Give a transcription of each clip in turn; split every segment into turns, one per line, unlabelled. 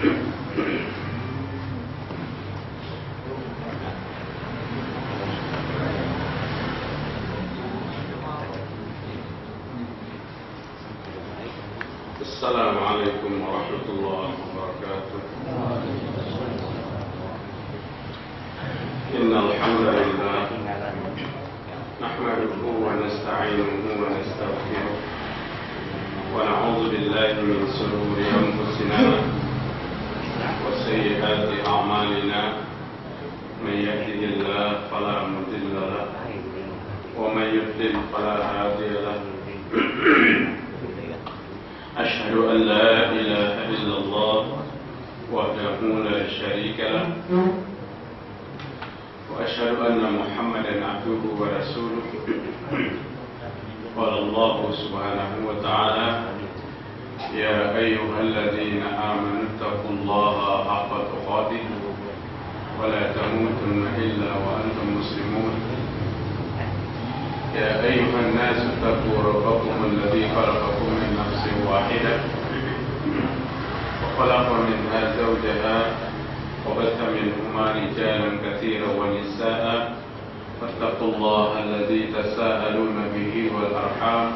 Assalamualaikum warahmatullahi wabarakatuh. Innal hamdalillah nahmaduhu wa nasta'inuhu wa nastaghfiruh wa na'udzu billahi min shururi anfusina wa sayyiati a'malina. May yahdihillahu fala mudilla lahu wa may yudlil fala hadiya lahu. أشهد أن لا إله إلا الله وحده لا شريك له وأشهد أن محمدا عبده ورسوله. قال الله سبحانه وتعالى يا أيها الذين آمنوا اتقوا الله حق تقاته ولا تموتن إلا وأنتم مسلمون. يا أيها الناس اتقوا ربكم الذي خلقكم من نفس واحدة وخلق منها زوجها وبث منهما رجالا كثيرا ونساء فاتقوا الله الذي تساءلون به والأرحام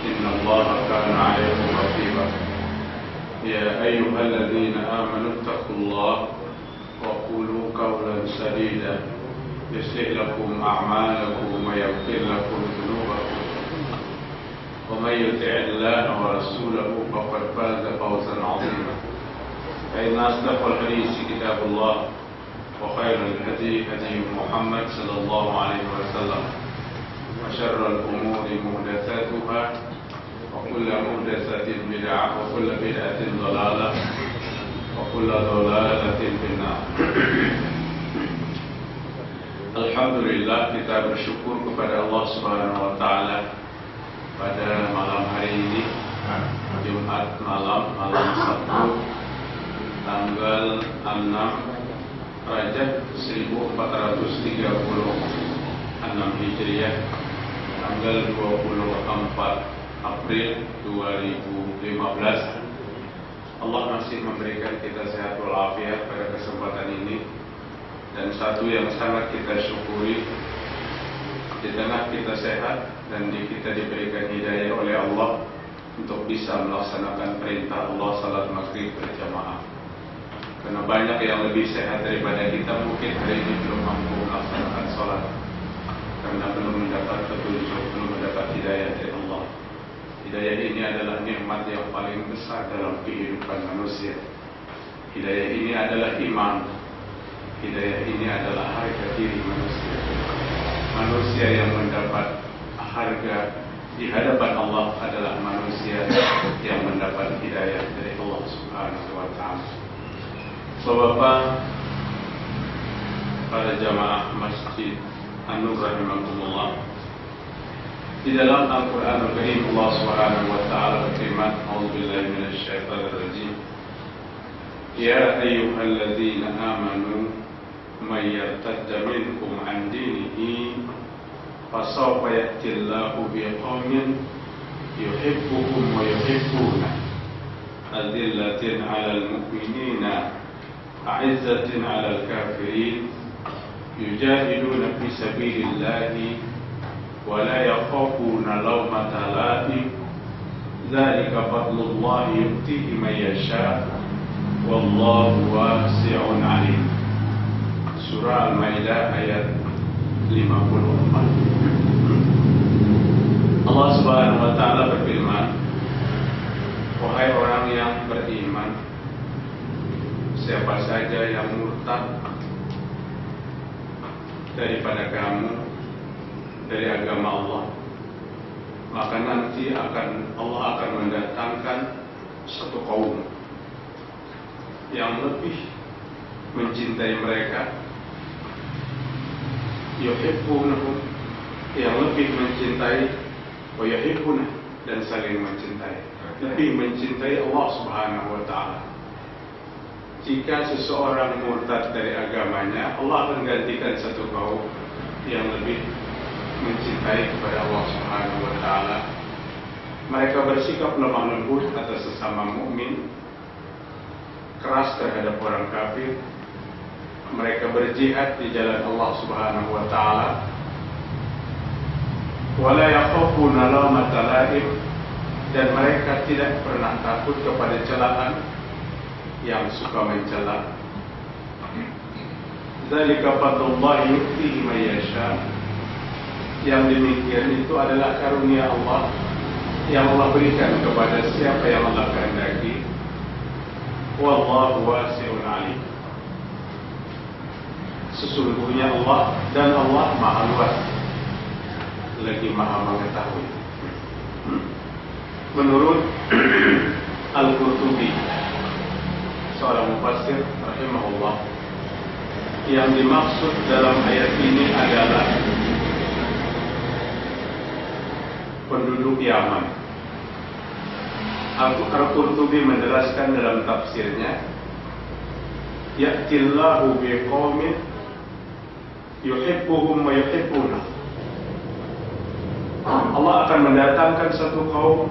إن الله كان عليكم رقيبا. يا أيها الذين آمنوا اتقوا الله وقولوا قولا سديدا يصلح لكم أعمالكم ويغفر لكم ذنوبكم ومن يطع الله ورسوله فقد فاز فوزا عظيما. فإن أصدق الحديث كتاب الله وخير الهدي هدي محمد صلى الله عليه وسلم وشر الأمور محدثاتها وكل محدثة بدعة وكل بدعة ضلالة وكل ضلالة في النار. Alhamdulillah, kita bersyukur kepada Allah Subhanahu wa Ta'ala pada malam hari ini, Jumat malam Sabtu, tanggal 6 Rajab 1436 Hijriah, tanggal 24 April 2015. Allah masih memberikan kita sehat walafiat pada kesempatan ini. Dan satu yang sangat kita syukuri, di tengah kita sehat dan kita diberikan hidayah oleh Allah untuk bisa melaksanakan perintah Allah salat maghrib berjamaah. Karena banyak yang lebih sehat daripada kita mungkin hari ini belum mampu melaksanakan salat karena belum mendapat petunjuk, belum mendapat hidayah dari Allah. Hidayah ini adalah nikmat yang paling besar dalam kehidupan manusia. Hidayah ini adalah iman. Hidayah ini adalah harga diri manusia. Manusia yang mendapat harga di hadapan Allah adalah manusia yang mendapat hidayah dari Allah Subhanahu wa Ta'ala. Bapak, para jamaah Masjid An-Nur rahimakumullah, di dalam Al-Quran Al-Karim Allah Subhanahu wa Ta'ala berfirman, A'udzubillahi minasyaitonir rajim. Ya ayyuhalladzina amanu man yartadda minkum an dinihi fasawfa ya'ti Allahu biqaumin yuhibbuhum wa yuhibbuna adillatin 'alal mu'minina a'izzatin 'alal kafirin yujahiduna fi sabilillahi wa la yakhafuna lawmata la'im dzalika fadlullahi yu'tihi man yasha' wallahu wasi'un 'alim. Surah Al-Maidah ayat 54. Allah Subhanahu wa Ta'ala berfirman, wahai orang yang beriman, siapa saja yang murtad daripada kamu dari agama Allah, maka nanti Allah akan mendatangkan satu kaum yang lebih mencintai mereka, yuhibbunahum, yang lebih mencintai, wa yuhibbunah, dan saling mencintai, lebih mencintai Allah Subhanahu wa Ta'ala. Jika seseorang murtad dari agamanya, Allah akan gantikan satu kaum yang lebih mencintai kepada Allah Subhanahu wa Ta'ala. Mereka bersikap lemah lembut atas sesama mukmin keras terhadap orang kafir. Mereka berjihad di jalan Allah Subhanahu wa taala. Wala yakhafuna lawmata laim, dan mereka tidak pernah takut kepada celaan yang suka mencela. Dzalika fadlullahi yu'tihi man yasha. Yang demikian itu adalah karunia Allah yang Allah berikan kepada siapa yang Allah kehendaki. Wallahu wasi'un alim. Sesungguhnya Allah dan Allah Maha luas lagi Maha mengetahui. Menurut Al-Qurtubi, seorang mufassir rahimahullah, yang dimaksud dalam ayat ini adalah penduduk Yaman. Al-Qurtubi menjelaskan dalam tafsirnya, ya'tillahu biqaumin yuhibbuhum wa yuhibbuna. Allah akan mendatangkan satu kaum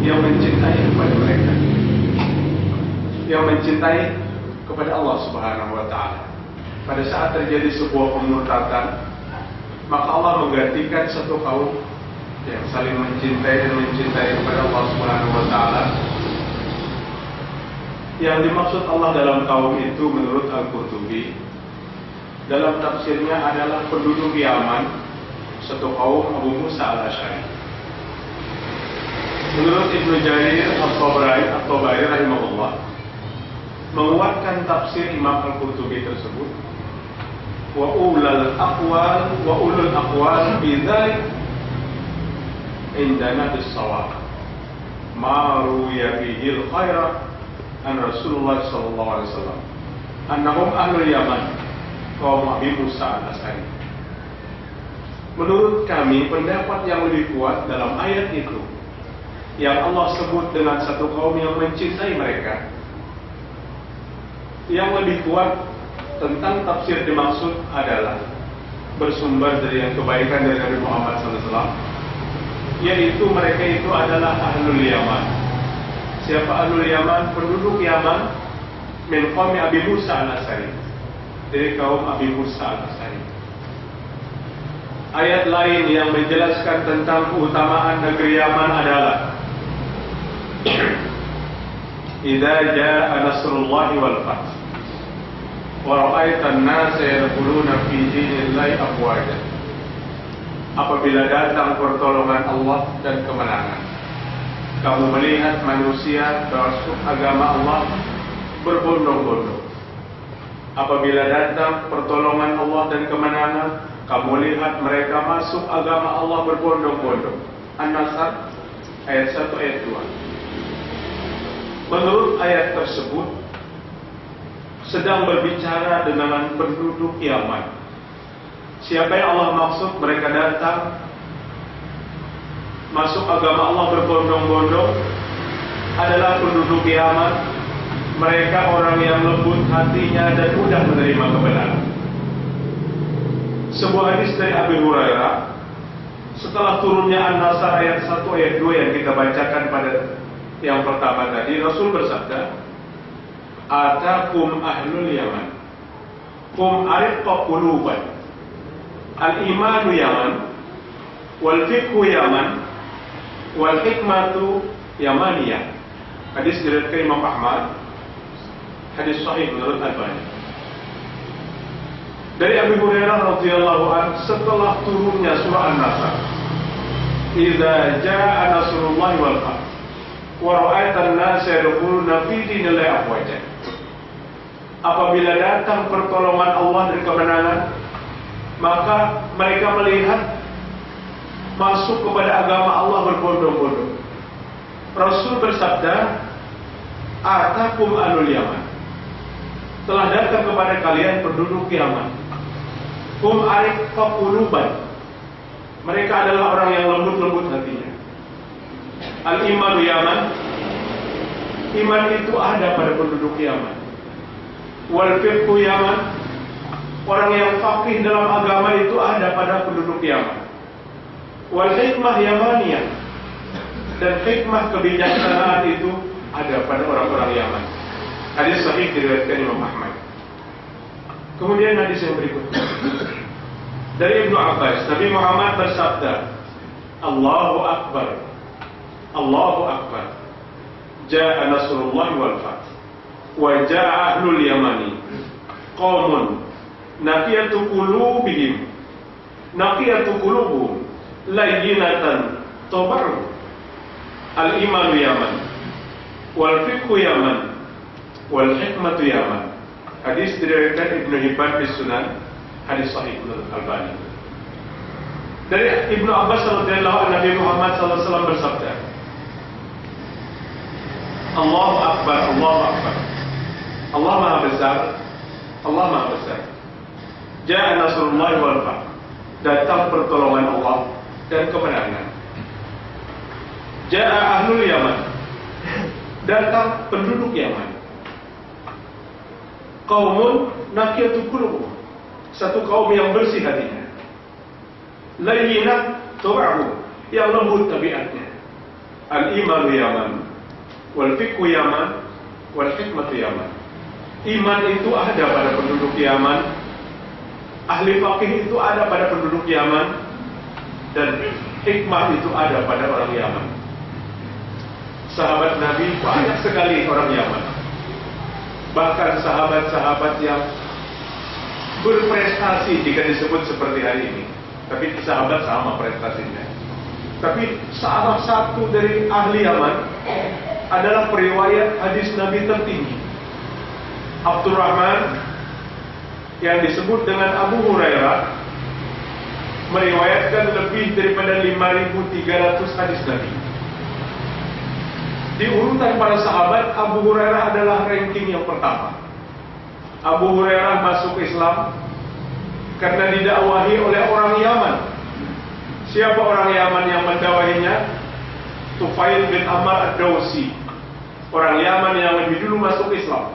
yang mencintai kepada mereka, yang mencintai kepada Allah Subhanahu wa taala. Pada saat terjadi sebuah pemurtadan, maka Allah menggantikan satu kaum yang saling mencintai dan mencintai kepada Allah Subhanahu wa taala. Yang dimaksud Allah dalam kaum itu menurut Al-Qurtubi dalam tafsirnya adalah penduduk Yaman, satu kaum Abu Musa al-Asy'ari. Menurut Ibnu Jarir At-Tabari rahimahullah menguatkan tafsir Imam Al-Qurtubi tersebut, wa ulul aqwal bidzalik indana bis-shawab ma ruya bihi al-khaira an Rasulullah sallallahu alaihi wasallam annahum ahlul Yaman kaum Abi Musa al-Asy'ari. Menurut kami, pendapat yang lebih kuat dalam ayat itu yang Allah sebut dengan satu kaum yang mencintai mereka, yang lebih kuat tentang tafsir dimaksud adalah bersumber dari yang kebaikan dari Nabi Muhammad SAW, yaitu mereka itu adalah ahlul Yaman. Siapa ahlul Yaman? Penduduk Yaman min qaumi Abi Musa al-Asy'ari, dari kaum Abi Musa al-Asy'ari. Ayat lain yang menjelaskan tentang keutamaan negeri Yaman adalah idza jaa nasrullahi wal fath wa ra'aitan nasa yadkhuluna fi dinillahi afwaja. Apabila datang pertolongan Allah dan kemenangan, kamu melihat manusia masuk agama Allah berbondong-bondong. Apabila datang pertolongan Allah dan kemenangan, kamu lihat mereka masuk agama Allah berbondong-bondong. An-Nasr ayat 1 ayat 2. Menurut ayat tersebut sedang berbicara dengan penduduk Yaman. Siapa yang Allah maksud mereka datang masuk agama Allah berbondong-bondong adalah penduduk Yaman. Mereka orang yang lembut hatinya dan mudah menerima kebenaran. Sebuah hadis dari Abu Hurairah setelah turunnya An-Nasr ayat 1 ayat 2 yang kita bacakan pada yang pertama tadi, Rasul bersabda, atakum ahlul Yaman kum ariqqa quluban, al-imanu Yaman wal fiqhu Yaman wal hikmatu Yamaniyah. Hadis diriwayatkan Imam Ahmad, hadis sahih menurut Albani. Dari Abu Hurairah radhiyallahu anhu setelah turunnya surah An-Nasr, idza jaa nasrullahi wal fath wa ra'aitan nasa yadkhuluna fi dinillahi afwaja. Apabila datang pertolongan Allah dan kemenangan, maka mereka melihat masuk kepada agama Allah berbondong-bondong. Rasul bersabda, atakum ahlul Yaman, telah datang kepada kalian penduduk Yaman. Kum ariqqa quluban, mereka adalah orang yang lembut-lembut hatinya. Al-imanu Yaman, iman itu ada pada penduduk Yaman. Wal fiqhu Yaman, orang yang faqih dalam agama itu ada pada penduduk Yaman. Wal hikmah Yamaniyah, dan hikmah kebijaksanaan itu ada pada orang-orang Yaman. Hadis sahih diriwayatkan Imam Ahmad. Kemudian hadis yang berikutnya dari Ibnu Abbas, Nabi Muhammad bersabda, Allahu Akbar, Allahu Akbar, Ja'a nasrullah wal fath, wa ja'a ahlul yamani, qaumun naqiyatu qulubihim, naqiyatu qulubuhum, layyinatan tabaru, al-imanu yaman, wal fiqhu yaman, wal hikmatu yaman. Hadis diriwayatkan Ibnu Hibban di Sunan, hadis sahih menurut Albani. Dari Ibnu Abbas radhiyallahu anhu, Nabi Muhammad SAW bersabda, Allahu Akbar, Allahu Akbar, Allah Maha Besar, Allah Maha Besar. Ja'a nasrullah wal fath, datang pertolongan Allah dan kemenangan. Ja'a ahlul Yaman, datang penduduk Yaman. Qaumun naqiyatu qulubuhum, satu kaum yang bersih hatinya. Layyinah tabaru, yang lembut tabiatnya. Al-imanu yaman, wal fiqhu yaman, wal hikmatu yaman. Iman itu ada pada penduduk Yaman, ahli fakih itu ada pada penduduk Yaman, dan hikmah itu ada pada orang Yaman. Sahabat Nabi banyak sekali orang Yaman. Bahkan sahabat-sahabat yang berprestasi jika disebut seperti hari ini. Tapi sahabat sama prestasinya. Tapi salah satu dari ahli Yaman adalah periwayat hadis Nabi tertinggi, Abdurrahman, yang disebut dengan Abu Hurairah, meriwayatkan lebih daripada 5.300 hadis Nabi. Di urutan para sahabat, Abu Hurairah adalah ranking yang pertama. Abu Hurairah masuk Islam karena didakwahi oleh orang Yaman. Siapa orang Yaman yang mendakwahinya? Tufail bin Amr ad-Dawsi, orang Yaman yang lebih dulu masuk Islam.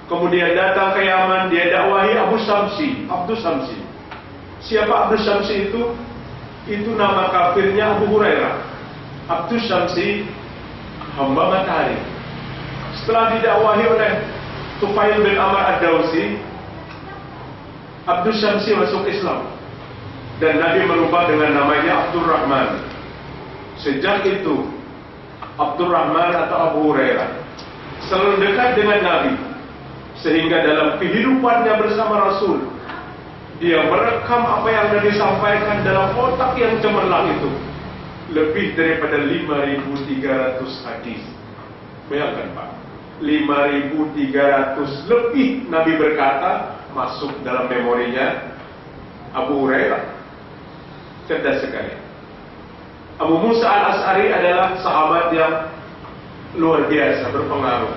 Kemudian datang ke Yaman, dia dakwahi Abu Syamsi, Abdus Syamsi. Siapa Abdus Syamsi itu? Itu nama kafirnya Abu Hurairah. Abdus Syamsi, hamba matahari. Setelah didakwahi oleh Tufail bin Amr ad-Dawsi, Abdus Syamsi masuk Islam, dan Nabi merubah dengan namanya Abdurrahman. Sejak itu Abdurrahman atau Abu Hurairah selalu dekat dengan Nabi, sehingga dalam kehidupannya bersama Rasul, dia merekam apa yang Nabi sampaikan dalam otak yang cemerlang itu. Lebih daripada 5.300 hadis. Bayangkan Pak, 5.300 lebih Nabi berkata masuk dalam memorinya Abu Hurairah. Cerdas sekali. Abu Musa al-Ash'ari adalah sahabat yang luar biasa berpengaruh,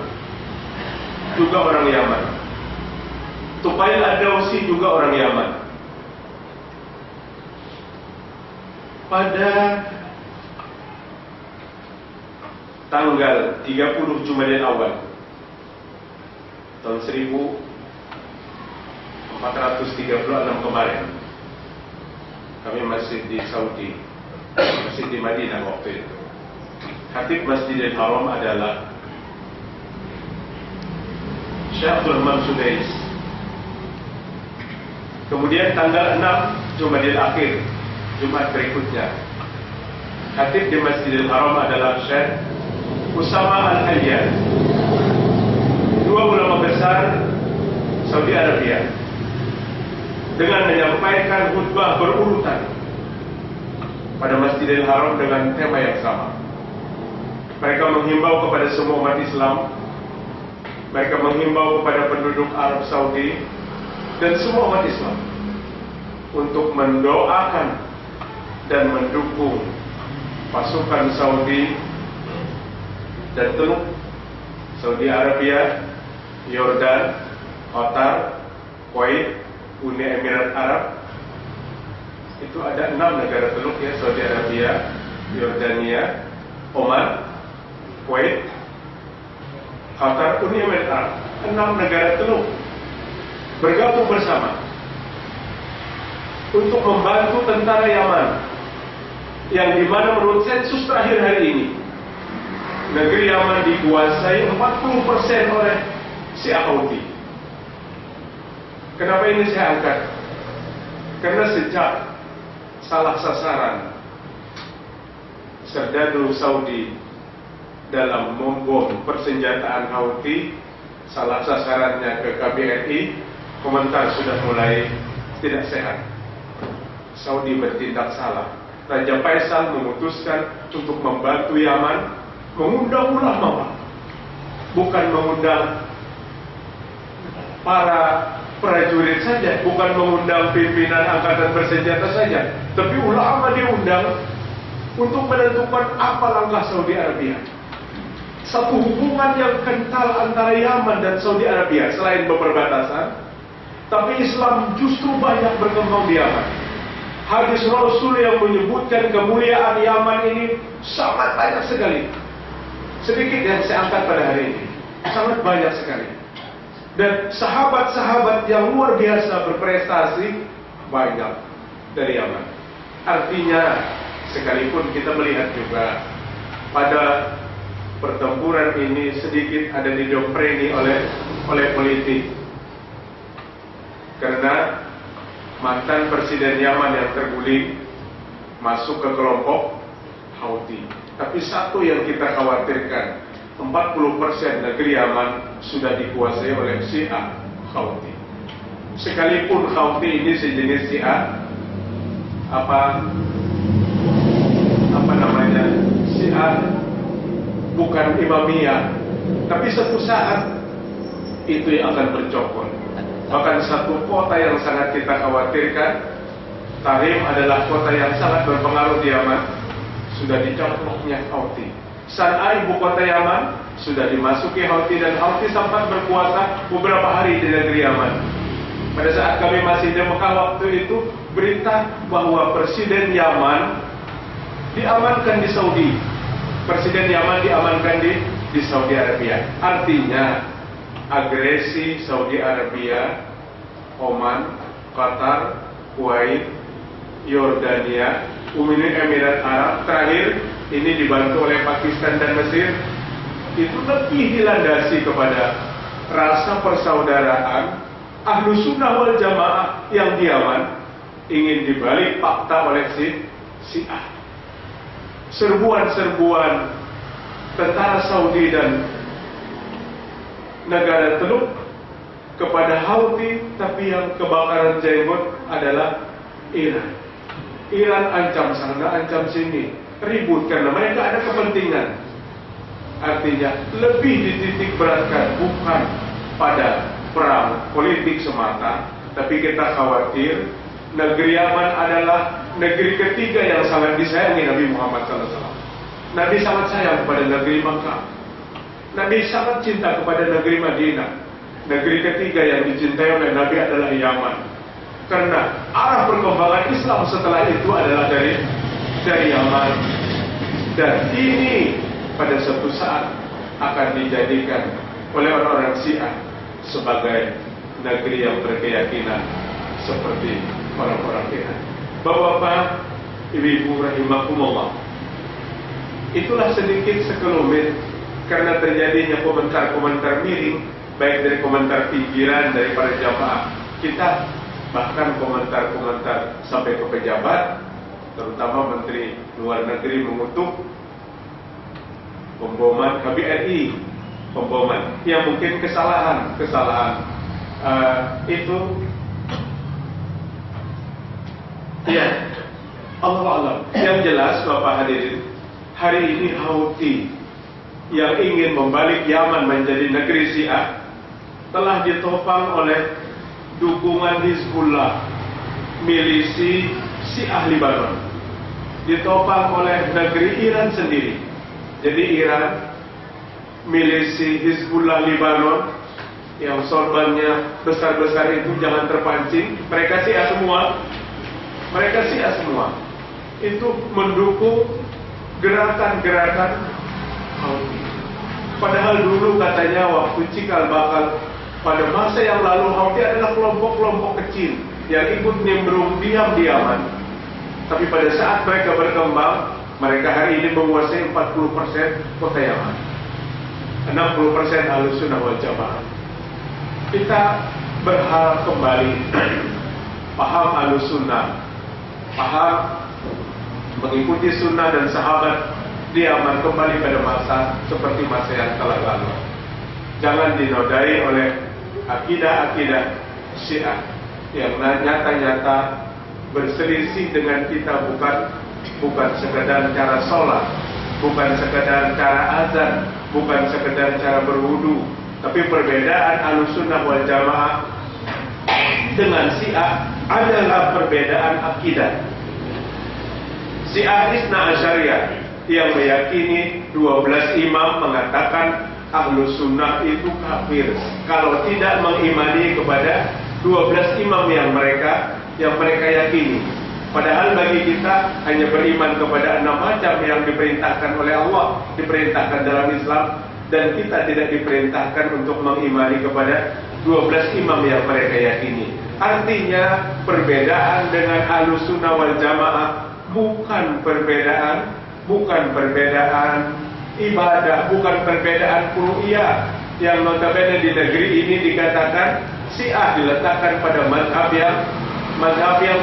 juga orang Yaman. Tufail ad-Dawsi juga orang Yaman. Pada tanggal 30 Jumadil Awal tahun 1436 kemarin, kami masih di Saudi, masih di Madinah waktu itu. Khatib Masjidil Haram adalah Syekh Abdul Rahman Sudais. Kemudian tanggal 6 Jumadil Akhir, Jumat berikutnya, khatib di Masjidil Haram adalah Syekh Usama Al-Hayyan, dua ulama besar Saudi Arabia, dengan menyampaikan khutbah berurutan pada Masjidil Haram dengan tema yang sama. Mereka menghimbau kepada semua umat Islam, mereka menghimbau kepada penduduk Arab Saudi dan semua umat Islam untuk mendoakan dan mendukung pasukan Saudi dan Teluk, Saudi Arabia, Yordan, Qatar, Kuwait, Uni Emirat Arab. Itu ada 6 negara Teluk ya, Saudi Arabia, Yordania, Oman, Kuwait, Qatar, Uni Emirat Arab. 6 negara Teluk bergabung bersama untuk membantu tentara Yaman, yang dimana menurut sensus terakhir hari ini, negeri Yaman dikuasai 40% oleh
Syiah Houthi. Kenapa ini saya angkat? Karena sejak salah sasaran serdadu Saudi dalam membom persenjataan Houthi, salah sasarannya ke KBRI, komentar sudah mulai tidak sehat. Saudi bertindak salah. Raja Faisal memutuskan untuk membantu Yaman, mengundang ulama, bukan mengundang para prajurit saja, bukan mengundang pimpinan angkatan bersenjata saja, tapi ulama diundang untuk menentukan apa langkah Saudi Arabia. Satu hubungan yang kental antara Yaman dan Saudi Arabia selain beperbatasan, tapi Islam justru banyak berkembang di Yaman. Hadis Rasul yang menyebutkan kemuliaan Yaman ini sangat banyak sekali. Sedikit yang saya angkat pada hari ini, sangat banyak sekali. Dan sahabat-sahabat yang luar biasa berprestasi banyak dari Yaman. Artinya, sekalipun kita melihat juga pada pertempuran ini sedikit ada didompreni oleh politik. Karena mantan Presiden Yaman yang terguling masuk ke kelompok Houthi. Tapi satu yang kita khawatirkan, 40% negeri Yaman sudah dikuasai oleh Syiah Houthi. Sekalipun Houthi ini sejenis Syiah apa namanya, Syiah bukan Imamiyah, tapi satu saat itu yang akan bercokol. Bahkan satu kota yang sangat kita khawatirkan, Tarim adalah kota yang sangat berpengaruh di Yaman, sudah dicaploknya Houthi. San'a, ibu kota Yaman, sudah dimasuki Houthi, dan Houthi sempat berkuasa beberapa hari di negeri Yaman. Pada saat kami masih di Mekah waktu itu, berita bahwa Presiden Yaman diamankan di Saudi. Presiden Yaman diamankan di Saudi Arabia. Artinya agresi Saudi Arabia, Oman, Qatar, Kuwait, Yordania, Uni Emirat Arab, terakhir ini dibantu oleh Pakistan dan Mesir, itu lebih dilandasi kepada rasa persaudaraan. Ahlu Sunnah wal Jamaah yang di Yaman ingin dibalik fakta oleh Syiah. Serbuan-serbuan tentara Saudi dan negara Teluk kepada Houthi, tapi yang kebakaran jenggot adalah Iran. Iran ancam sana, ancam sini, ribut karena mereka ada kepentingan. Artinya lebih dititik beratkan bukan pada perang politik semata, tapi kita khawatir negeri Yaman adalah negeri ketiga yang sangat disayangi Nabi Muhammad SAW. Nabi sangat sayang kepada negeri Makkah. Nabi sangat cinta kepada negeri Madinah. Negeri ketiga yang dicintai oleh Nabi adalah Yaman. Karena arah perkembangan Islam setelah itu adalah dari Yaman. Dan ini pada suatu saat akan dijadikan oleh orang-orang Syiah sebagai negeri yang berkeyakinan seperti orang-orang Iran. Bapak-bapak, ibu-ibu rahimakumullah, itulah sedikit sekelumit karena terjadinya komentar-komentar miring, baik dari komentar pinggiran dari para jamaah kita, bahkan komentar-komentar sampai ke pejabat, terutama Menteri Luar Negeri mengutuk pemboman KBRI, pemboman yang mungkin kesalahan itu ya Allah alam. Yang jelas Bapak hadirin, hari ini Houthi yang ingin membalik Yaman menjadi negeri Syiah telah ditopang oleh dukungan Hizbullah, milisi Syiah Libanon, ditopang oleh negeri Iran sendiri. Jadi Iran, milisi Hizbullah Libanon yang sorbannya besar-besar itu jangan terpancing, mereka Syiah semua itu mendukung gerakan-gerakan Houthi. Padahal dulu katanya waktu cikal bakal pada masa yang lalu Houthi adalah kelompok-kelompok kecil yang ikut nimbrung diam di Yaman. Tapi pada saat mereka berkembang, mereka hari ini menguasai 40% kota Yaman, 60% Ahlus Sunnah wal Jamaah. kita berharap kembali paham Ahlussunnah, paham mengikuti sunnah dan sahabat diaman kembali pada masa seperti masa yang telah lalu. Jangan dinodai oleh akidah-akidah Syiah yang nyata-nyata berselisih dengan kita, bukan sekedar cara sholat, bukan sekedar cara azan, bukan sekedar cara berwudu, tapi perbedaan Ahlussunnah wal Jamaah dengan Syiah adalah perbedaan akidah. Syiah Isna Asyariyah yang meyakini 12 imam mengatakan Ahlussunnah itu kafir kalau tidak mengimani kepada 12 imam yang mereka yakini. Padahal bagi kita hanya beriman kepada 6 macam yang diperintahkan oleh Allah, diperintahkan dalam Islam, dan kita tidak diperintahkan untuk mengimani kepada 12 imam yang mereka yakini. Artinya perbedaan dengan Ahlussunnah wal Jamaah bukan perbedaan ibadah, bukan perbedaan furu'iyah yang notabene di negeri ini dikatakan Syiah diletakkan pada mazhab yang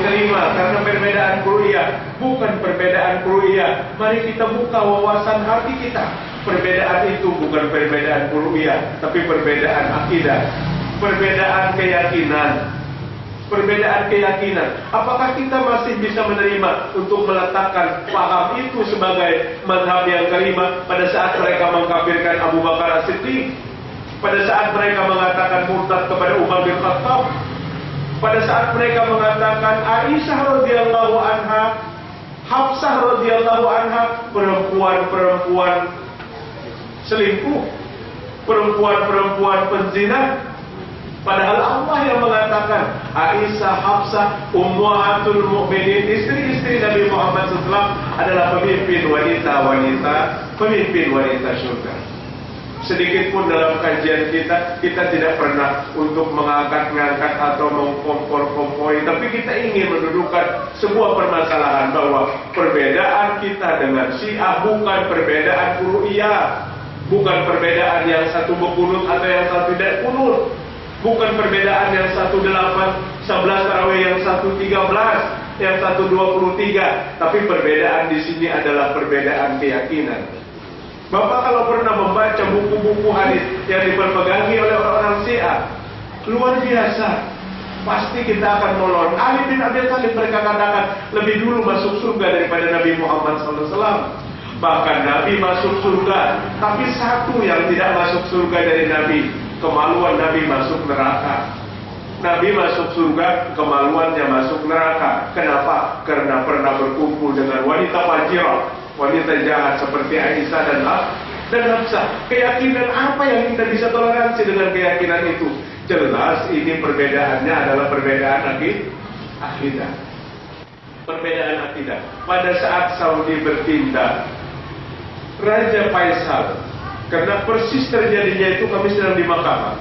kelima karena perbedaan furu'iyah, bukan perbedaan furu'iyah. Mari kita buka wawasan hati kita. Perbedaan itu bukan perbedaan furu'iyah, tapi perbedaan akidah, perbedaan keyakinan. Apakah kita masih bisa menerima untuk meletakkan paham itu sebagai mazhab yang kelima pada saat mereka mengkafirkan Abu Bakar As-Siddiq, pada saat mereka mengatakan murtad kepada Umar bin Khattab, pada saat mereka mengatakan Aisyah radhiyallahu anha, Hafsah radhiyallahu anha perempuan-perempuan selingkuh, perempuan-perempuan penzina? Padahal Allah yang mengatakan Aisyah, Hafsah, Ummahatul Mukminin, istri-istri Nabi Muhammad SAW adalah pemimpin wanita surga. Sedikit pun dalam kajian kita tidak pernah untuk mengangkat-ngangkat atau mengkompor-kompori, tapi kita ingin mendudukan sebuah permasalahan bahwa perbedaan kita dengan Syiah bukan perbedaan furu'iyah, bukan perbedaan yang satu berkunut atau yang satu tidak kunut, bukan perbedaan yang satu 11 tarawih, yang satu 13, yang satu 23, tapi perbedaan di sini adalah perbedaan keyakinan. Bapak kalau pernah membaca buku-buku hadis yang diperpegangi oleh orang-orang Syiah, luar biasa, pasti kita akan melon. Ali bin Abi Thalib mereka katakan lebih dulu masuk surga daripada Nabi Muhammad SAW. Bahkan Nabi masuk surga, tapi satu yang tidak masuk surga dari Nabi, kemaluan Nabi masuk neraka. Nabi masuk surga, kemaluannya masuk neraka. Kenapa? Karena pernah berkumpul dengan wanita fajirah, wanita jahat seperti Aisyah dan Hafsah. Keyakinan apa yang kita bisa toleransi dengan keyakinan itu? Jelas ini perbedaannya adalah perbedaan akidah. Perbedaan akidah. Pada saat Saudi bertindak, Raja Faisal, karena persis terjadinya itu kami sedang di mahkamah,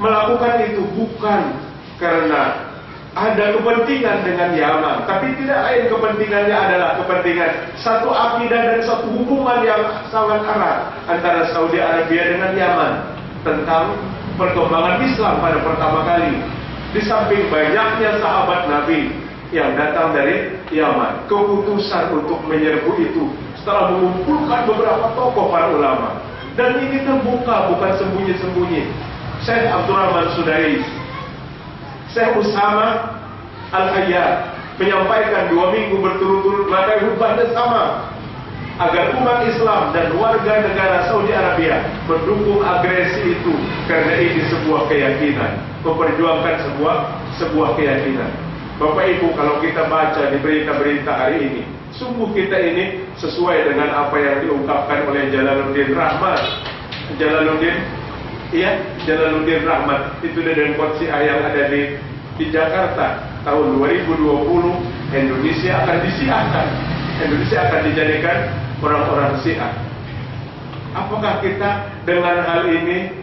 melakukan itu bukan karena ada kepentingan dengan Yaman, tapi tidak lain kepentingannya adalah kepentingan satu akidah dan satu hubungan yang sangat erat antara Saudi Arabia dengan Yaman tentang perkembangan Islam pada pertama kali. Di samping banyaknya sahabat Nabi yang datang dari Yaman, keputusan untuk menyerbu itu setelah mengumpulkan beberapa tokoh para ulama, dan ini terbuka, bukan sembunyi-sembunyi. Syekh Abdurrahman Sudais, Syekh Usama Al-Khayyat menyampaikan 2 minggu berturut-turut maka hubahnya sama agar umat Islam dan warga negara Saudi Arabia mendukung agresi itu, karena ini sebuah keyakinan, memperjuangkan sebuah keyakinan. Bapak Ibu, kalau kita baca di berita-berita hari ini, sungguh kita ini sesuai dengan apa yang diungkapkan oleh Jalaluddin Rahmat. Jalaluddin Rahmat itu dari Syiah yang ada di Jakarta. Tahun 2020 Indonesia akan disiahkan, Indonesia akan dijadikan orang-orang Syiah. Apakah kita dengan hal ini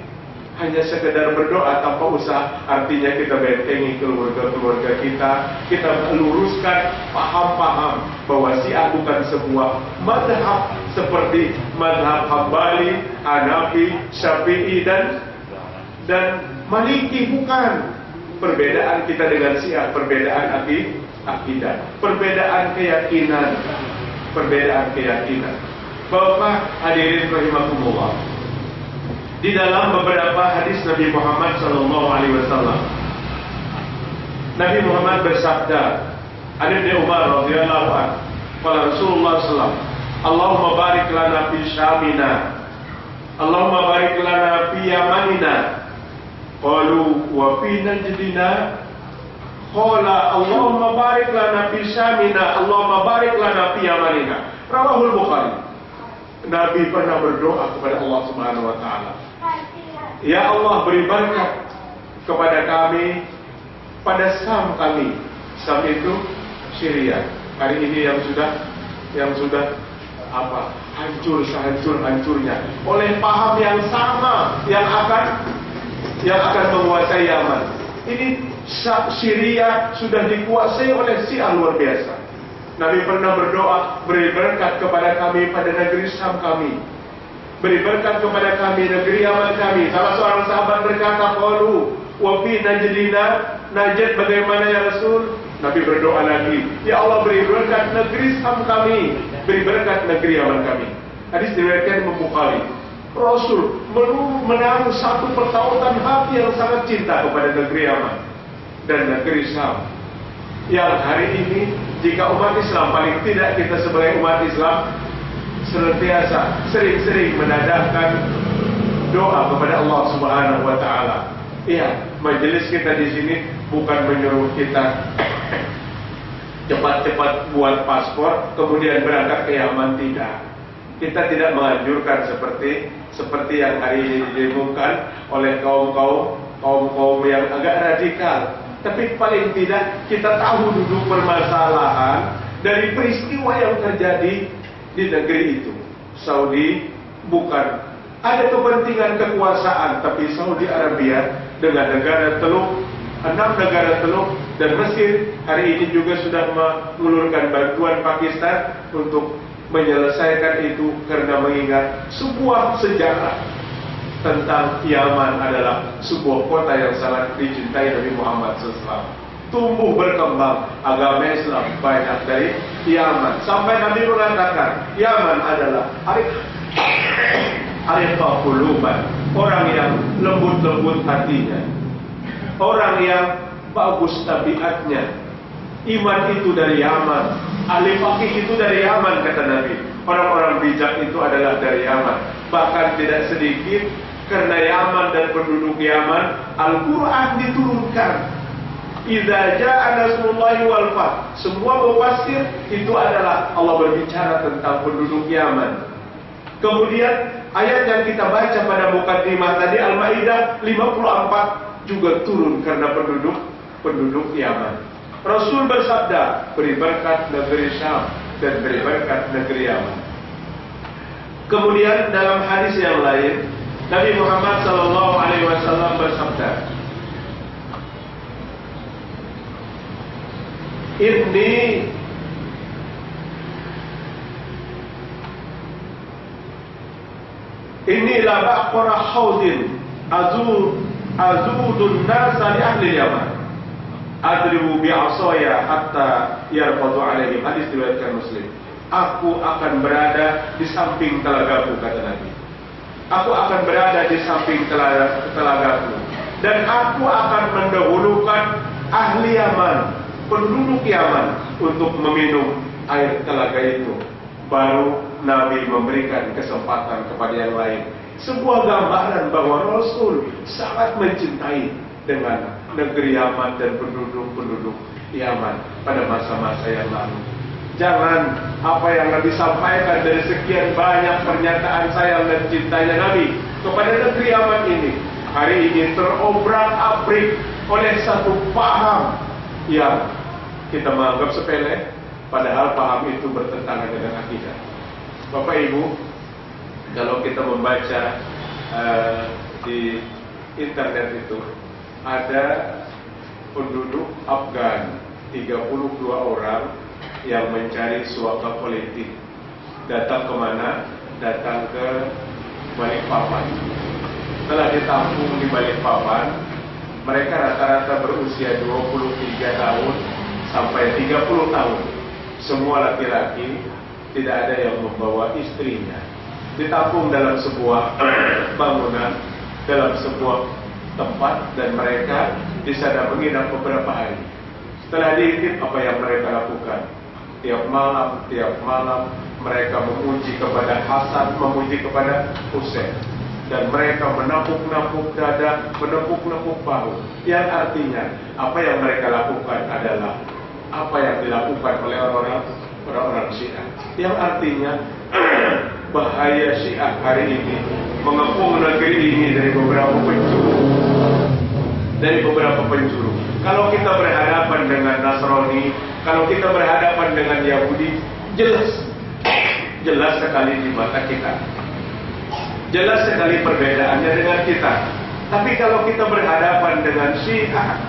hanya sekedar berdoa tanpa usaha? Artinya kita bentengi keluarga-keluarga kita luruskan paham-paham bahwa Syiah bukan sebuah madhab seperti madhab Hambali, Hanafi, Syafi'i dan Maliki bukan. Perbedaan kita dengan Syiah, perbedaan akidah, perbedaan keyakinan, Bapak hadirin rahimakumullah. Di dalam beberapa hadis Nabi Muhammad SAW, Nabi Muhammad bersabda, An Ibnu Umar radhiyallahu anhu, qala Rasulullah sallallahu, Allahumma barik lana fi syamina, Allahumma barik lana fi yamanina, qalu wa fi najdina, qala Allahumma barik lana fi syamina, Allahumma barik lana fi yamanina. Rawahul Bukhari. Nabi pernah berdoa kepada Allah Subhanahu wa taala, ya Allah, beri berkat kepada kami pada Sam kami. Sam itu Syria. Hari ini yang sudah hancur sehancur-hancurnya oleh paham yang sama yang akan menguasai Yaman. Ini Syria sudah dikuasai oleh Syiah luar biasa. Nabi pernah berdoa, beri berkat kepada kami pada negeri Syam kami, beri berkat kepada kami negeri Yaman kami. Salah seorang sahabat berkata, qalu wa fi najdina, Najd bagaimana ya Rasul? Nabi berdoa lagi, ya Allah, beri berkat negeri Syam kami, beri berkat negeri Yaman kami. Hadis diriwayatkan Imam Bukhari. Rasul menaruh satu pertautan hati yang sangat cinta kepada negeri Yaman dan negeri Syam. Yang hari ini, jika umat Islam, paling tidak kita sebagai umat Islam, senantiasa sering-sering menadahkan doa kepada Allah Subhanahu wa taala. Iya, majelis kita di sini bukan menyuruh kita cepat-cepat buat paspor kemudian berangkat ke Yaman, tidak. Kita tidak menganjurkan seperti yang hari ini didengungkan oleh kaum yang agak radikal. Tapi paling tidak kita tahu duduk permasalahan dari peristiwa yang terjadi di negeri itu. Saudi bukan ada kepentingan kekuasaan, tapi Saudi Arabia dengan negara Teluk, 6 negara Teluk dan Mesir hari ini juga sudah mengulurkan bantuan Pakistan untuk menyelesaikan itu, karena mengingat sebuah sejarah tentang Yaman adalah sebuah kota yang sangat dicintai Nabi Muhammad SAW. Tumbuh berkembang agama Islam banyak dari Yaman, sampai Nabi mengatakan Yaman adalah arifah quluban, orang yang lembut-lembut hatinya, orang yang bagus tabiatnya. Iman itu dari Yaman, ahli fakih itu dari Yaman, kata Nabi. Orang-orang bijak itu adalah dari Yaman. Bahkan tidak sedikit karena Yaman dan penduduk Yaman, Al-Quran diturunkan. Idza jaa nasrullahi wal fath. Semua mufassir itu adalah Allah berbicara tentang penduduk Yaman. Kemudian ayat yang kita baca pada mukaddimah tadi, Al-Maidah 54, juga turun karena penduduk Yaman. Rasul bersabda, beri berkat negeri Syam dan beri berkat negeri Yaman. Kemudian dalam hadis yang lain, Nabi Muhammad SAW bersabda, Ini la baqara haudin azudun nasa li ahli Yaman, adribu bi'asaya hatta yarfadu alaihim. Hadis diriwayatkan Muslim. Aku akan berada di samping telagaku, kata Nabi. Aku akan berada di samping telagaku, dan aku akan mendahulukan ahli Yaman, penduduk Yaman, untuk meminum air telaga itu. Baru Nabi memberikan kesempatan kepada yang lain. Sebuah gambaran bahwa Rasul sangat mencintai dengan negeri Yaman dan penduduk-penduduk Yaman pada masa-masa yang lalu. Jangan apa yang Nabi sampaikan dari sekian banyak pernyataan sayang dan cintanya Nabi kepada negeri Yaman ini, hari ini terobrak-abrik oleh satu paham yang kita menganggap sepele, padahal paham itu bertentangan dengan akidah. Bapak Ibu, kalau kita membaca di internet itu, ada penduduk Afgan 32 orang yang mencari suaka politik. Datang kemana? Datang ke Balikpapan. Setelah ditampung di Balikpapan, Mereka rata-rata berusia 23 tahun sampai 30 tahun. Semua laki-laki, tidak ada yang membawa istrinya. Ditampung dalam sebuah bangunan, dalam sebuah tempat, dan mereka di sana menginap beberapa hari. Setelah diintip, apa yang mereka lakukan? Tiap malam mereka memuji kepada Hasan, memuji kepada Husain, dan mereka menapuk-napuk dada, menepuk-nepuk bahu. Yang artinya apa yang mereka lakukan adalah apa yang dilakukan oleh orang-orang Syiah. Yang artinya bahaya Syiah hari ini mengepung negeri ini dari beberapa penjuru. Kalau kita berhadapan dengan Nasrani, kalau kita berhadapan dengan Yahudi, jelas sekali di mata kita, jelas sekali perbedaannya dengan kita. Tapi kalau kita berhadapan dengan Syiah,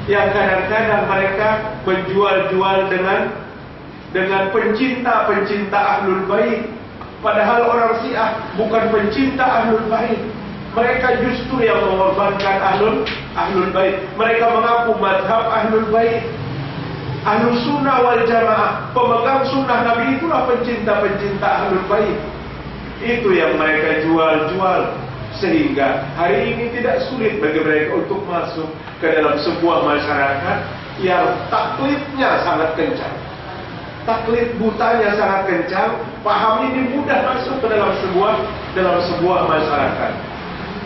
yang kadang-kadang mereka menjual-jual dengan pencinta Ahlul Bait, padahal orang Syiah bukan pencinta Ahlul Bait. Mereka justru yang mengorbankan Ahlul Bait. Mereka mengaku mazhab Ahlul Bait. Ahlus Sunnah wal Jamaah, pemegang sunnah Nabi, itulah pencinta Ahlul Bait. Itu yang mereka jual-jual, sehingga hari ini tidak sulit bagi mereka untuk masuk ke dalam sebuah masyarakat yang taklidnya sangat kencang. Taklid butanya sangat kencang, paham ini mudah masuk ke dalam sebuah masyarakat.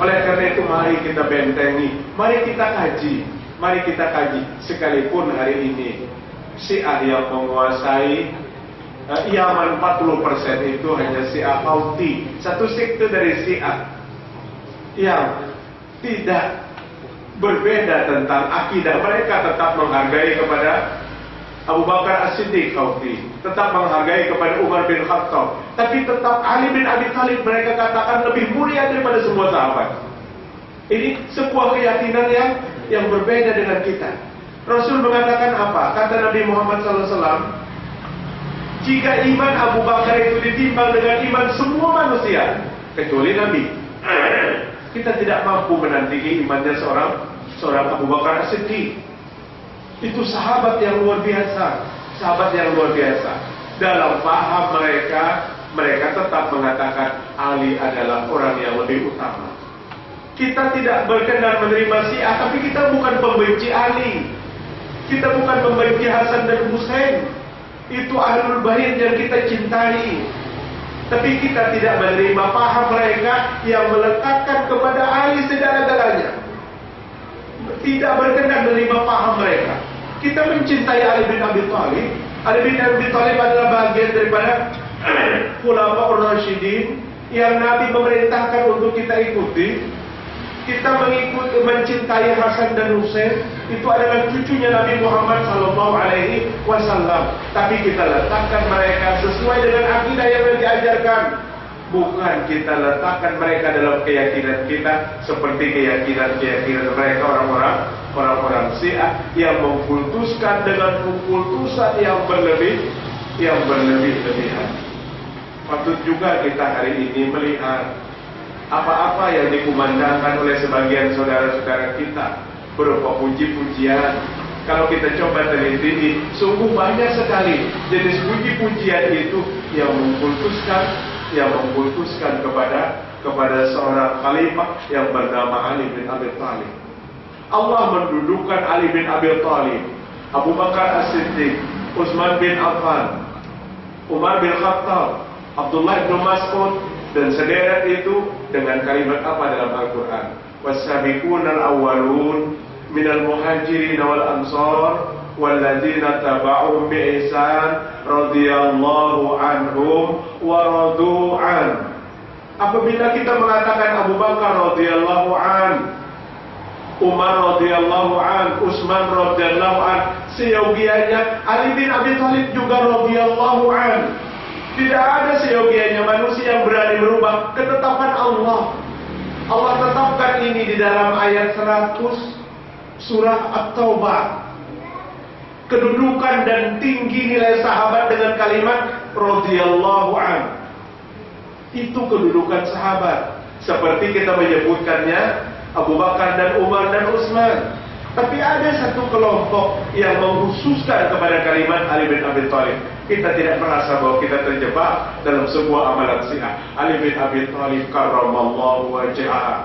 Oleh karena itu mari kita bentengi, mari kita kaji, sekalipun hari ini Syiah yang menguasai Yaman 40% itu hanya Syiah Houthi, satu sekte dari Syiah yang tidak berbeda tentang akidah. Mereka tetap menghargai kepada Abu Bakar As-Siddiq Houthi, tetap menghargai kepada Umar bin Khattab, tapi tetap Ali bin Abi Thalib mereka katakan lebih mulia daripada semua sahabat. Ini sebuah keyakinan yang berbeda dengan kita. Rasul mengatakan apa? Kata Nabi Muhammad SAW, jika iman Abu Bakar itu ditimbang dengan iman semua manusia kecuali Nabi, kita tidak mampu menandingi imannya seorang Abu Bakar As-Siddiq. Itu sahabat yang luar biasa, Dalam paham mereka tetap mengatakan Ali adalah orang yang lebih utama. Kita tidak berkenan menerima Syiah, tapi kita bukan pembenci Ali. Kita bukan membenci Hasan dan Husain. Itu Ahlul Bait yang kita cintai. Tapi kita tidak menerima paham mereka yang meletakkan kepada Ali segala-galanya. Tidak berkenan menerima paham mereka. Kita mencintai Ali bin Abi Thalib. Ali bin Abi Thalib adalah bagian daripada Khulafaur Rasyidin yang Nabi memerintahkan untuk kita ikuti. Kita mencintai Hasan dan Husain, itu adalah cucunya Nabi Muhammad SAW. Tapi kita letakkan mereka sesuai dengan akidah yang diajarkan. Bukan kita letakkan mereka dalam keyakinan kita seperti keyakinan mereka orang-orang Syiah yang mengkultuskan dengan pengkultusan yang berlebih-lebihan. Patut juga kita hari ini melihat apa-apa yang dikumandangkan oleh sebagian saudara-saudara kita berupa puji-pujian. Kalau kita coba teliti, sungguh banyak sekali jenis puji-pujian itu yang mengkultuskan kepada seorang khalifah yang bernama Ali bin Abi Thalib. Allah mendudukkan Ali bin Abi Thalib, Abu Bakar As-Siddiq, Utsman bin Affan, Umar bin Khattab, Abdullah bin Mas'ud, dan sederet itu dengan kalimat apa dalam Al-Quran? Was-sabiqunal awwalun minal muhajirin wal ansar walladzina taba'uhum bi ihsan radhiyallahu anhum wa radu an. Apabila kita mengatakan Abu Bakar radhiyallahu an, Umar radhiyallahu an, Utsman radhiyallahu an, seyogianya Ali bin Abi Thalib juga radhiyallahu an. Tidak ada seyogianya manusia yang berani merubah ketetapan Allah. Allah tetapkan ini di dalam ayat 100 surah At-Taubah. Kedudukan dan tinggi nilai sahabat dengan kalimat radhiyallahu an. Itu kedudukan sahabat. Seperti kita menyebutkannya Abu Bakar dan Umar dan Utsman. Tapi ada satu kelompok yang mengkhususkan kepada kalimat Ali bin Abi Thalib. Kita tidak merasa bahwa kita terjebak dalam sebuah amalan Syiah. Ali bin Abi Thalib karramallahu wajhah.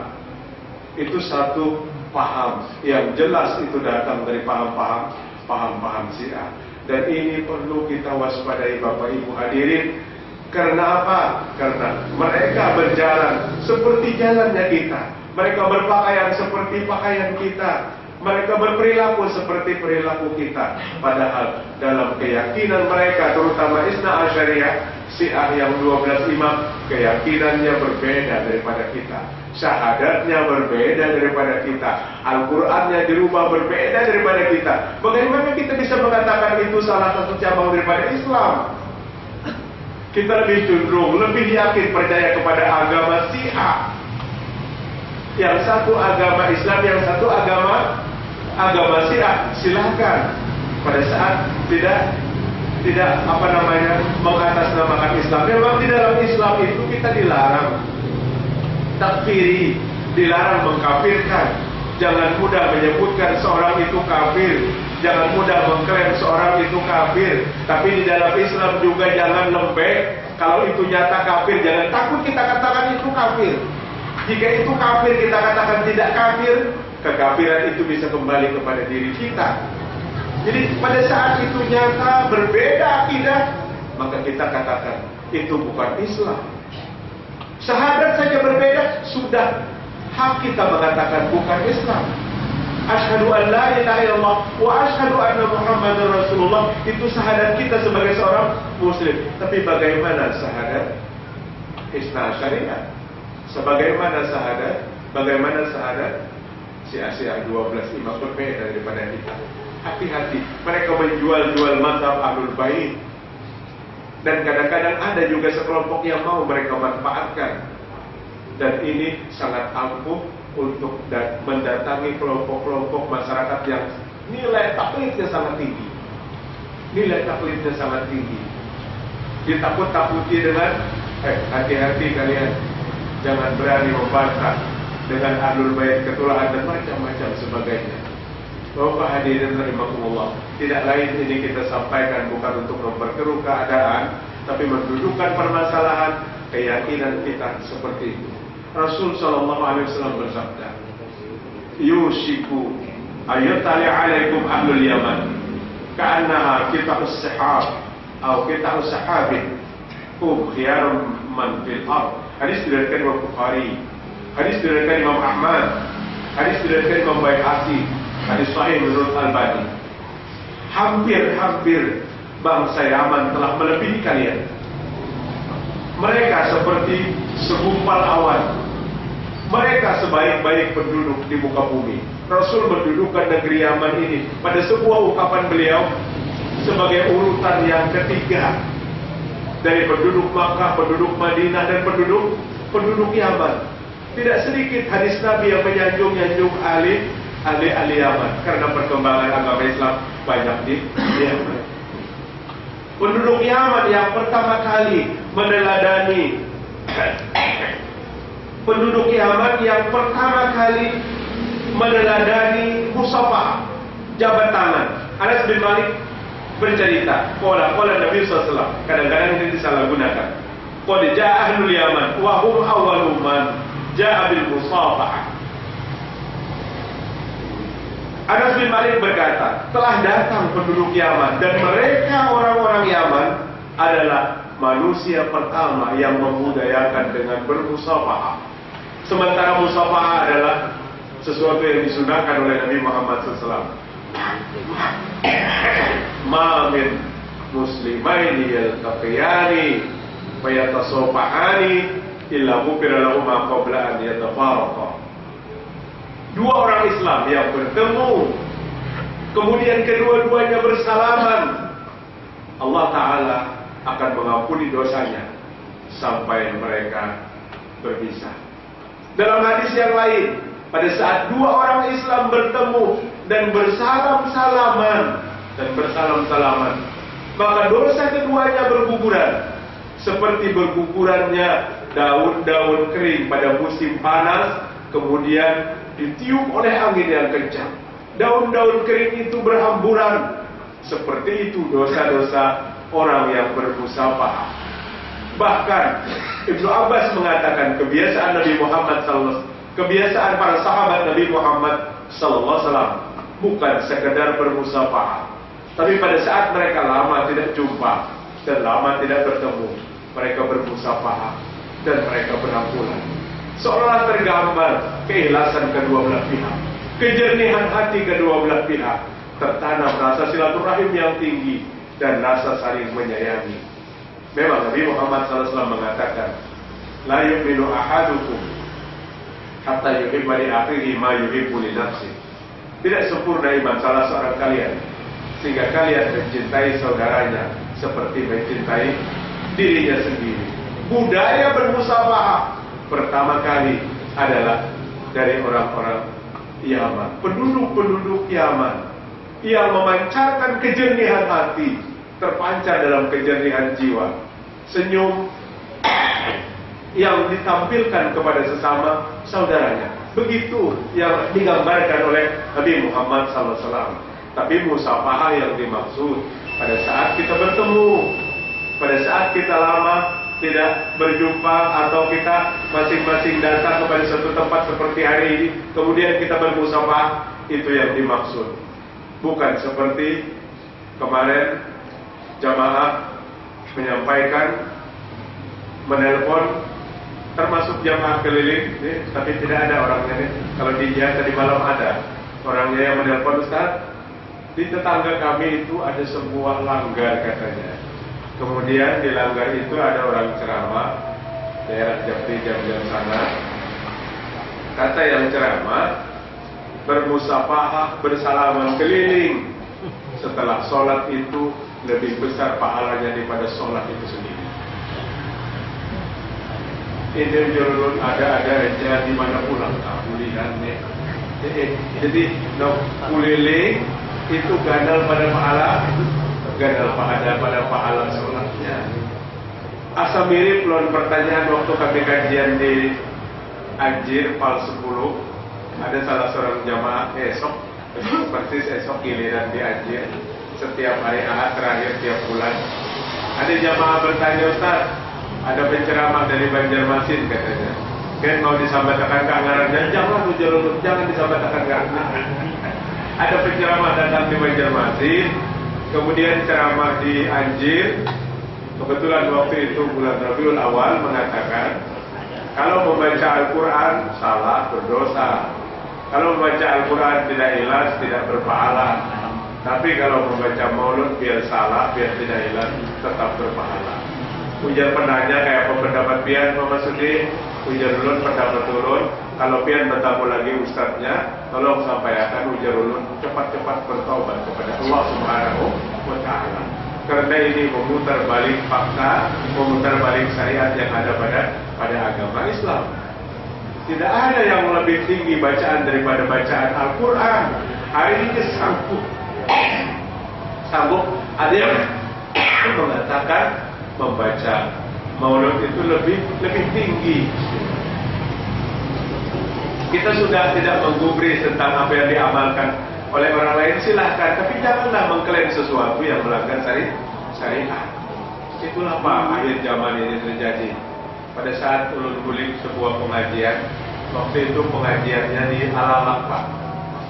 Itu satu paham yang jelas, itu datang dari paham Syiah. Dan ini perlu kita waspadai Bapak Ibu hadirin. Karena apa? Karena mereka berjalan seperti jalannya kita. Mereka berpakaian seperti pakaian kita. Mereka berperilaku seperti perilaku kita. Padahal dalam keyakinan mereka, terutama Isna Asyariyah, Syiah yang 12 imam, keyakinannya berbeda daripada kita. Syahadatnya berbeda daripada kita. Al-Qur'annya dirubah berbeda daripada kita. Bagaimana kita bisa mengatakan itu salah satu cabang daripada Islam? Kita lebih cenderung, lebih yakin percaya kepada agama Syiah. Yang satu agama Islam, yang satu agama Syiah. Silakan. Pada saat tidak mengatasnamakan Islam. Memang di dalam Islam itu kita dilarang takfiri, dilarang mengkafirkan. Jangan mudah menyebutkan seorang itu kafir. Jangan mudah mengklaim seorang itu kafir. Tapi di dalam Islam juga jangan lembek. Kalau itu nyata kafir, jangan takut kita katakan itu kafir. Jika itu kafir, kita katakan tidak kafir, kekafiran itu bisa kembali kepada diri kita. Jadi pada saat itu nyata berbeda akidah, maka kita katakan itu bukan Islam. Syahadat saja berbeda, sudah hak kita mengatakan bukan Islam. Asyhadu an la ilaha illallah wa asyhadu anna Muhammadar Rasulullah, itu syahadat kita sebagai seorang muslim. Tapi bagaimana syahadat Isna Asyariyah? Bagaimana syahadat Syiah 12 imam berbeda daripada kita. Hati-hati, mereka menjual-jual mazhab Ahlul Bait. Dan kadang-kadang ada juga sekelompok yang mau mereka manfaatkan. Dan ini sangat ampuh untuk mendatangi kelompok-kelompok masyarakat yang nilai taklidnya sangat tinggi. Ditakut-takuti dengan hati-hati kalian, jangan berani membantah dengan Ahlul Bait, ketulahan dan macam-macam sebagainya. Bapak hadirin rahimakumullah, tidak lain ini kita sampaikan bukan untuk memperkeruh keadaan, tapi mendudukkan permasalahan keyakinan kita seperti itu. Rasul sallallahu alaihi wasallam bersabda, "Yushiku ayatali alaikum ahlul Yaman, ka'annaha kitabus sahab atau kitabus sahabin, hum khiyarun man fil ard." Hadis diriwayatkan Imam Bukhari, hadis diriwayatkan Imam Ahmad, hadis diriwayatkan Imam Baihaqi, hadis sahih menurut Albani. Hampir-hampir bangsa Yaman telah melebihi kalian. Mereka seperti segumpal awan. Mereka sebaik-baik penduduk di muka bumi. Rasul mendudukkan negeri Yaman ini pada sebuah ungkapan beliau sebagai urutan yang ketiga dari penduduk Makkah, penduduk Madinah, dan penduduk Yaman. Tidak sedikit hadis Nabi yang menyanjung ahli Yaman karena perkembangan agama Islam banyak di Yaman. Penduduk Yaman yang pertama kali meneladani musafah, jabat tangan. Anas bin Malik bercerita, qala Nabi sallallahu, kadang-kadang ini disalahgunakan. Qad jaa ahlul Yaman wa hum awwalu man jaa bil musafah. Anas bin Malik berkata, telah datang penduduk Yaman, dan mereka orang-orang Yaman adalah manusia pertama yang memudayakan dengan bermusafahah. Sementara musafahah adalah sesuatu yang disunahkan oleh Nabi Muhammad SAW. Ma min muslimaini yaltaqiyani wa yatasafahani illa ghufira lahum qabla an yatafaraqa. Dua orang Islam yang bertemu, kemudian kedua-duanya bersalaman, Allah Ta'ala akan mengampuni dosanya sampai mereka berpisah. Dalam hadis yang lain, pada saat dua orang Islam bertemu dan bersalam-salaman, maka dosa keduanya berguguran, seperti bergugurannya daun-daun kering pada musim panas, kemudian ditiup oleh angin yang kencang. Daun-daun kering itu berhamburan. Seperti itu dosa-dosa orang yang bermusafahah. Bahkan Ibnu Abbas mengatakan kebiasaan Nabi Muhammad SAW, kebiasaan para sahabat Nabi Muhammad SAW bukan sekedar bermusafahah, tapi pada saat mereka lama tidak jumpa dan lama tidak bertemu, mereka bermusafahah dan mereka berampunan. Seolah tergambar keikhlasan kedua belah pihak, kejernihan hati kedua belah pihak, tertanam rasa silaturahim yang tinggi dan rasa saling menyayangi. Memang Nabi Muhammad SAW mengatakan, la yu'minu ahadukum hatta yuhibba li akhihi ma yuhibbu li nafsihi. Tidak sempurna iman salah seorang kalian sehingga kalian mencintai saudaranya seperti mencintai dirinya sendiri. Budaya bermusafahah pertama kali adalah dari orang-orang Yaman, penduduk-penduduk Yaman yang memancarkan kejernihan hati, terpancar dalam kejernihan jiwa, senyum yang ditampilkan kepada sesama saudaranya. Begitu yang digambarkan oleh Nabi Muhammad SAW. Tapi musafahah yang dimaksud pada saat kita bertemu, pada saat kita lama tidak berjumpa, atau kita masing-masing datang kepada satu tempat seperti hari ini, kemudian kita bermusafahah, itu yang dimaksud. Bukan seperti kemarin jamaah menyampaikan, menelpon, termasuk jamaah keliling, tapi tidak ada orangnya nih. Kalau di Jia tadi malam ada orangnya yang menelpon, Ustaz, di tetangga kami itu ada sebuah langgar katanya. Kemudian di langgar itu ada orang ceramah, daerah Japri jam-jam sana. Kata yang ceramah, bermusafahah, bersalaman keliling setelah sholat itu lebih besar pahalanya daripada sholat itu sendiri. Ini jurulun ada aja di mana pulang kulilan nih. Jadi kuliling itu gandal pada pahala, gandal pada pahala sholatnya. Asa mirip lawan pertanyaan waktu kami kajian di Anjir Pal 10. Ada salah seorang jamaah persis esok giliran di Anjir, setiap hari Ahad terakhir tiap bulan. Ada jamaah bertanya, Ustaz, ada penceramah dari Banjarmasin katanya. Kan mau disambatakan ke anggarannya, jangan disambatakan ke anggaran. Ada penceramah datang di Banjarmasin, kemudian ceramah di Anjir. Kebetulan waktu itu bulan Rabiul Awal mengatakan, kalau membaca Al-Quran salah, berdosa. Kalau membaca Al-Quran tidak ikhlas, tidak berpahala. Tapi kalau membaca maulud biar salah, biar tidak ikhlas, tetap berpahala. Ujar penanya kayak pendapat pian Mama Sudi, ujar ulun pendapat turun. Kalau pian bertemu lagi ustadznya, tolong sampaikan ujar ulun cepat-cepat bertobat kepada Allah Subhanahu wa Ta'ala. Karena ini memutar balik fakta, memutar balik syariat yang ada pada agama Islam. Tidak ada yang lebih tinggi bacaan daripada bacaan Al-Quran. Hari ini sanggup ada yang mengatakan membaca maulud itu lebih tinggi. Kita sudah tidak menggubris tentang apa yang diamalkan oleh orang lain, silahkan, tapi janganlah mengklaim sesuatu yang melanggar syariat. Itulah Pak, akhir zaman ini terjadi. Pada saat ulun guling sebuah pengajian, waktu itu pengajiannya di Alalak Pak,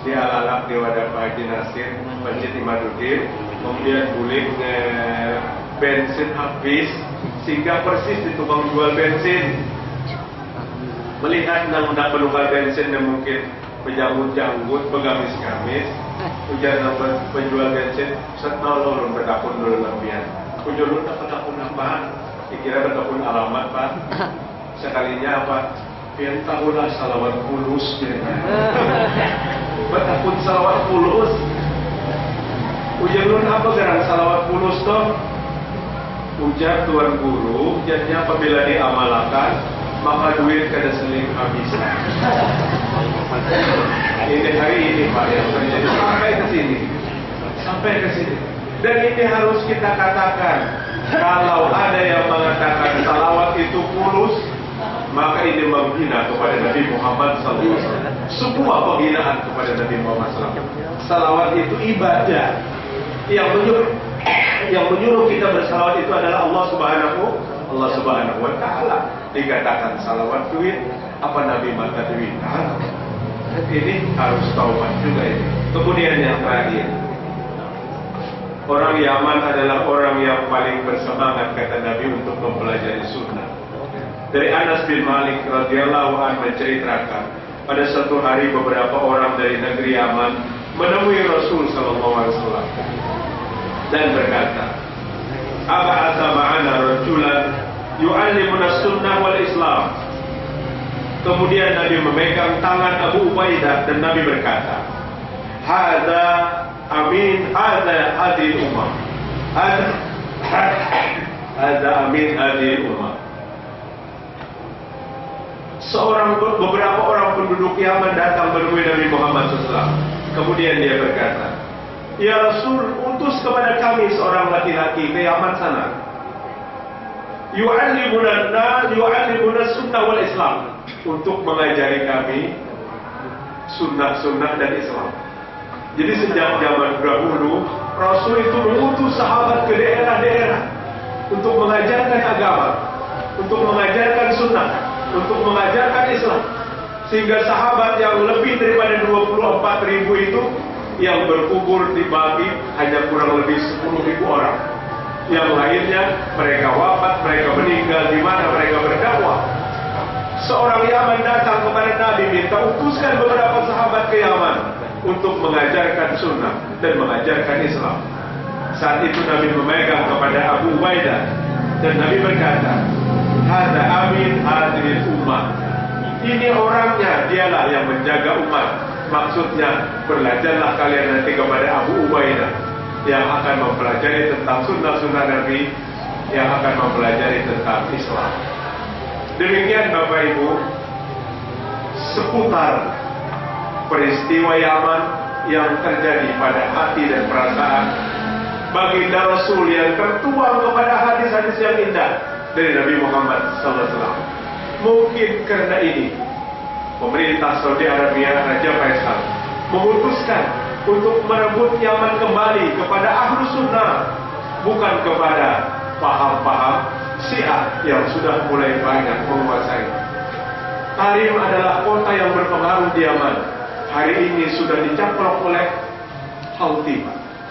di Alalak di wadah Pak Haji Nasir, Masjid Imaduddin. Kemudian guling bensin habis, sehingga persis di tukang jual bensin melihat nang penukar bensin yang mungkin berjanggut-janggut, begamis-gamis, ujar penjual bensin, setnol ulun bertakun dulu lempian. Ujar ulun bertakun apa? Dikira bertakun alamat Pak. Sekalinya apa? Pian tahulah salawat kulus. Bertakun salawat kulus. Ujar ulun apa geran salawat kulus toh? Ujar Tuan Guru, jadinya apabila diamalkan, maka duit kada seling habis. Ini hari ini Pak yang terjadi sampai ke sini. Dan ini harus kita katakan, kalau ada yang mengatakan salawat itu kulus, maka ini menghina kepada Nabi Muhammad SAW. Sebuah penghinaan kepada Nabi Muhammad SAW. Salawat itu ibadah. Yang menyuruh kita bersalawat itu adalah Allah Subhanahu wa Ta'ala. Dikatakan salawat duit, apa Nabi mata duit? Ini harus taubat juga ini. Kemudian yang terakhir, orang Yaman adalah orang yang paling bersemangat, kata Nabi, untuk mempelajari sunnah. Dari Anas bin Malik radhiyallahu anhu menceritakan, pada suatu hari beberapa orang dari negeri Yaman menemui Rasul sallallahu alaihi wasallam dan berkata, "Aba'atha ma'ana rajulan yu'allimuna sunnah wal Islam." Kemudian Nabi memegang tangan Abu Ubaidah dan Nabi berkata, "Hadza amin hadhihi ummah. Hadza amin hadhihi ummah." Beberapa orang penduduk Yaman datang menemui Nabi Muhammad SAW. Kemudian dia berkata, "Ya Rasul, utus kepada kami seorang laki-laki ke Yaman sana. Yu'allimuna sunnah wal Islam." Untuk mengajari kami sunnah-sunnah dan Islam. Jadi sejak zaman dahulu, Rasul itu mengutus sahabat ke daerah-daerah untuk mengajarkan agama, untuk mengajarkan sunnah, untuk mengajarkan Islam. Sehingga sahabat yang lebih daripada 24.000 itu yang berkubur dibagi hanya kurang lebih 10.000 orang. Yang lainnya mereka wafat, mereka meninggal, di mana mereka berdakwah. Seorang Yaman datang kepada Nabi, minta utuskan beberapa sahabat ke Yaman untuk mengajarkan sunnah dan mengajarkan Islam. Saat itu Nabi memegang kepada Abu Ubaidah dan Nabi berkata, "Hadza amin hadhil ummah." Ini orangnya, dialah yang menjaga umat. Maksudnya, belajarlah kalian nanti kepada Abu Ubaidah yang akan mempelajari tentang sunnah-sunnah Nabi, yang akan mempelajari tentang Islam. Demikian Bapak Ibu, seputar peristiwa Yaman yang terjadi pada hati dan perasaan baginda Rasul yang tertuang kepada hadis-hadis yang indah dari Nabi Muhammad SAW. Mungkin karena ini, pemerintah Saudi Arabia, Raja Faisal, memutuskan untuk merebut Yaman kembali kepada Ahlus Sunnah, bukan kepada paham-paham Syiah yang sudah mulai banyak menguasai. Tarim adalah kota yang berpengaruh di Yaman. Hari ini sudah dicaplok oleh Houthi.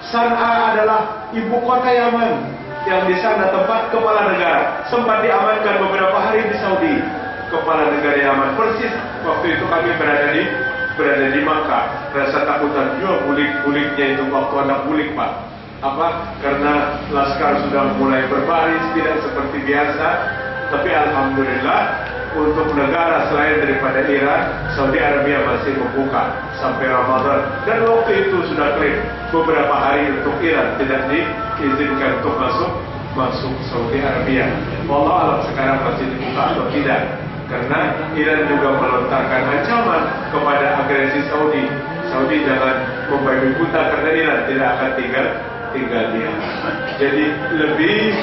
San'a adalah ibu kota Yaman, yang di sana tempat kepala negara. Sempat diamankan beberapa hari di Saudi, kepala negara Yaman. Persis waktu itu kami berada di Makkah. Rasa takutan juga bulik-buliknya itu waktu anak bulik, Pak. Karena laskar sudah mulai berbaris, tidak seperti biasa. Tapi alhamdulillah, untuk negara selain daripada Iran, Saudi Arabia masih membuka sampai Ramadan. Dan waktu itu sudah clear, beberapa hari untuk Iran tidak diizinkan untuk masuk Saudi Arabia. Wallahu a'lam sekarang masih dibuka atau tidak, karena Iran juga melontarkan ancaman kepada agresi Saudi. Saudi jangan membabi buta karena Iran tidak akan tinggal diam. Jadi lebih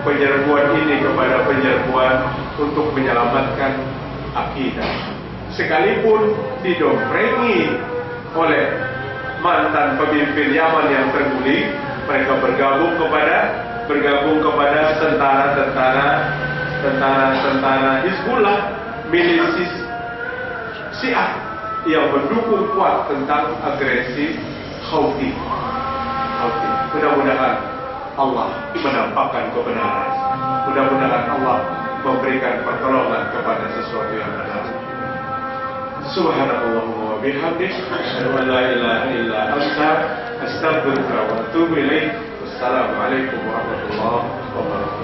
penyerbuan ini kepada penyerbuan untuk menyelamatkan akidah. Sekalipun didongkrengi oleh mantan pemimpin Yaman yang terguling, mereka bergabung kepada tentara Hizbullah, milisis Syiah yang mendukung kuat tentang agresi Houthi. Mudah-mudahan Allah menampakkan kebenaran. Mudah-mudahan Allah memberikan pertolongan kepada sesuatu yang benar. Subhanallahumma wa bihamdik, asyhadu an la ilaha illa anta, astaghfiruka wa atubu ilaik. Wassalamualaikum warahmatullahi wabarakatuh.